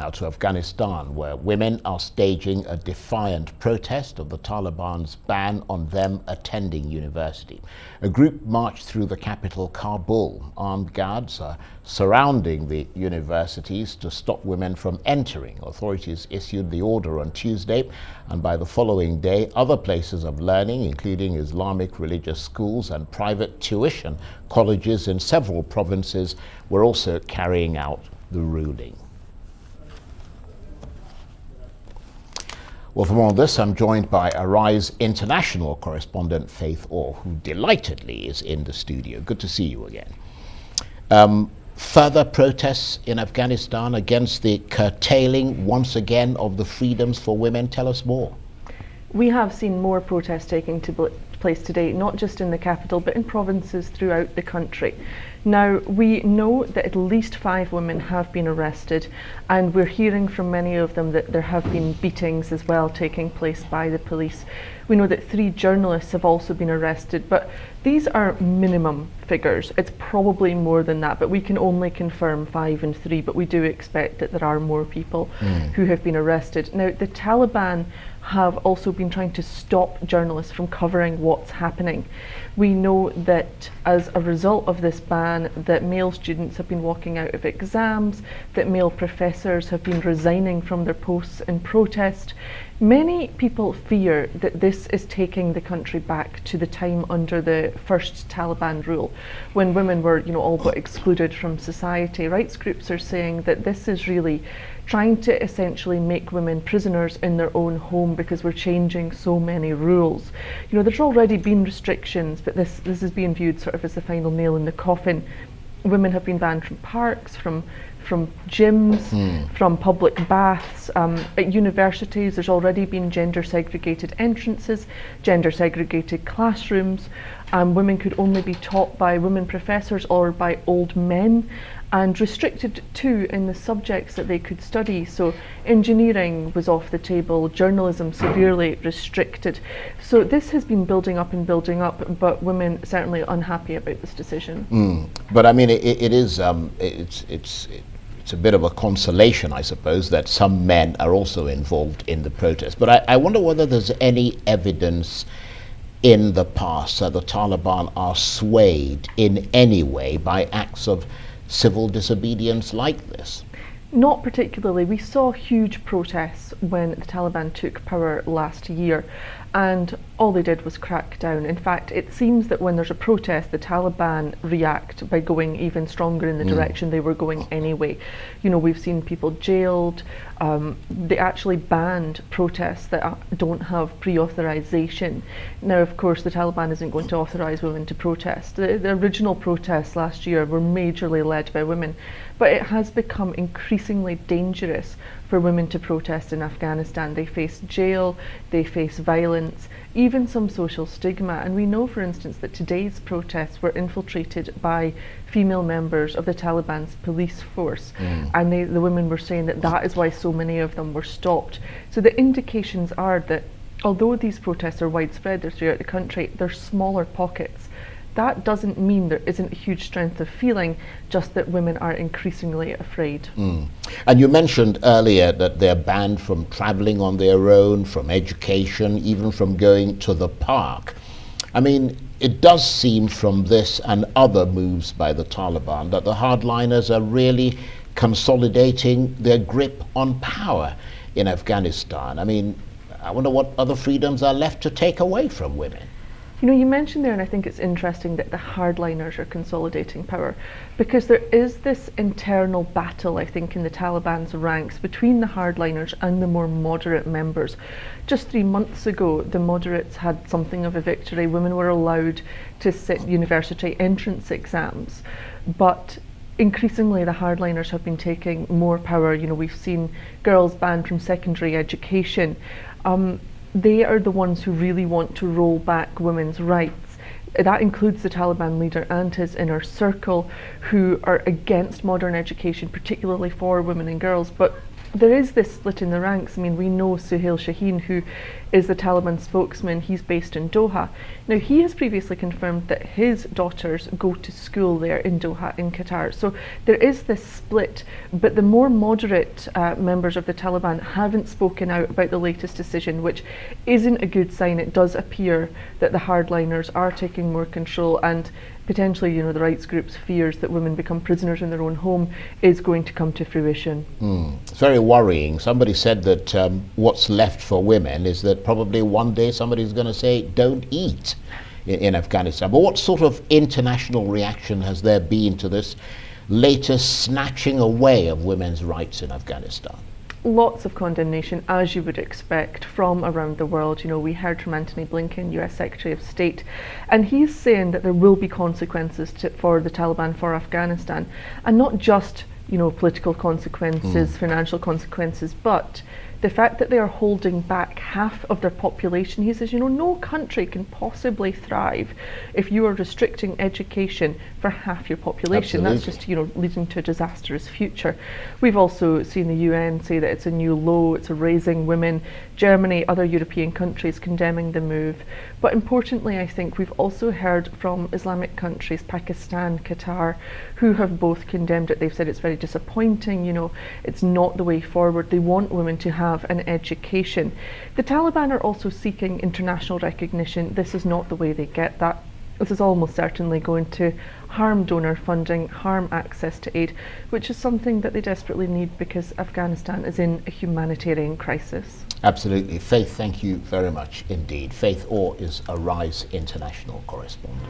now to Afghanistan, where women are staging a defiant protest of the Taliban's ban on them attending university. A group marched through the capital, Kabul. Armed guards are surrounding the universities to stop women from entering. Authorities issued the order on Tuesday, and by the following day, other places of learning, including Islamic religious schools and private tuition colleges in several provinces, were also carrying out the ruling. Well, for more on this, I'm joined by Arise International correspondent Faith Orr, who delightedly is in the studio. Good to see you again. Further protests in Afghanistan against the curtailing once again of the freedoms for women. Tell us more. We have seen more protests taking place today, not just in the capital, but in provinces throughout the country. Now, we know that at least 5 women have been arrested, and we're hearing from many of them that there have been beatings as well taking place by the police. We know that 3 journalists have also been arrested, but these are minimum figures. It's probably more than that, but we can only confirm 5 and 3, but we do expect that there are more people who have been arrested. Now, the Taliban have also been trying to stop journalists from covering what's happening. We know that as a result of this ban, that male students have been walking out of exams, that male professors have been resigning from their posts in protest. Many people fear that this is taking the country back to the time under the first Taliban rule, when women were, all but excluded from society. Rights groups are saying that this is really trying to essentially make women prisoners in their own home because we're changing so many rules. There's already been restrictions, but this is being viewed sort of as the final nail in the coffin. Women have been banned from parks, from gyms, from public baths. At universities, there's already been gender segregated entrances, gender segregated classrooms. Women could only be taught by women professors or by old men, and restricted too in the subjects that they could study. So engineering was off the table, journalism severely restricted. So this has been building up, but women certainly unhappy about this decision. But I mean, it's a bit of a consolation, I suppose, that some men are also involved in the protest. But I wonder whether there's any evidence in the past that the Taliban are swayed in any way by acts of civil disobedience like this. Not particularly. We saw huge protests when the Taliban took power last year, and all they did was crack down. In fact, it seems that when there's a protest, the Taliban react by going even stronger in the direction they were going anyway. We've seen people jailed. They actually banned protests that don't have pre-authorization. Now, of course, the Taliban isn't going to authorize women to protest. The original protests last year were majorly led by women, but it has become increasingly dangerous for women to protest in Afghanistan. They face jail, they face violence, even some social stigma. And we know, for instance, that today's protests were infiltrated by female members of the Taliban's police force. And the women were saying that is why so many of them were stopped. So the indications are that although these protests are widespread throughout the country, they're smaller pockets. That doesn't mean there isn't huge strength of feeling, just that women are increasingly afraid. And you mentioned earlier that they're banned from traveling on their own, from education, even from going to the park. I mean, it does seem from this and other moves by the Taliban that the hardliners are really consolidating their grip on power in Afghanistan. I mean, I wonder what other freedoms are left to take away from women. You mentioned there, and I think it's interesting that the hardliners are consolidating power, because there is this internal battle, I think, in the Taliban's ranks between the hardliners and the more moderate members. Just 3 months ago, the moderates had something of a victory. Women were allowed to sit university entrance exams, but increasingly the hardliners have been taking more power. We've seen girls banned from secondary education. They are the ones who really want to roll back women's rights. That includes the Taliban leader and his inner circle, who are against modern education, particularly for women and girls. But there is this split in the ranks. I mean, we know Suhail Shaheen, who is the Taliban spokesman. He's based in Doha. Now, he has previously confirmed that his daughters go to school there in Doha, in Qatar. So there is this split, but the more moderate members of the Taliban haven't spoken out about the latest decision, which isn't a good sign. It does appear that the hardliners are taking more control, and potentially, you know, the rights groups' fears that women become prisoners in their own home is going to come to fruition. It's very worrying. Somebody said that what's left for women is that probably one day somebody's going to say, don't eat in Afghanistan. But what sort of international reaction has there been to this latest snatching away of women's rights in Afghanistan? Lots of condemnation, as you would expect, from around the world. You know, we heard from Antony Blinken, US Secretary of State, and he's saying that there will be consequences for the Taliban for Afghanistan, and not just, you know, political consequences, financial consequences, but the fact that they are holding back half of their population. He says, you know, no country can possibly thrive if you are restricting education for half your population. Absolutely. That's just, you know, leading to a disastrous future. We've also seen the UN say that it's a new low, it's erasing women. Germany, other European countries condemning the move. But importantly, I think we've also heard from Islamic countries, Pakistan, Qatar, who have both condemned it. They've said it's very disappointing, you know, it's not the way forward. They want women to have an education. The Taliban are also seeking international recognition. This is not the way they get that. This is almost certainly going to harm donor funding, harm access to aid, which is something that they desperately need because Afghanistan is in a humanitarian crisis. Absolutely. Faith, thank you very much indeed. Faith Orr is a RISE international correspondent.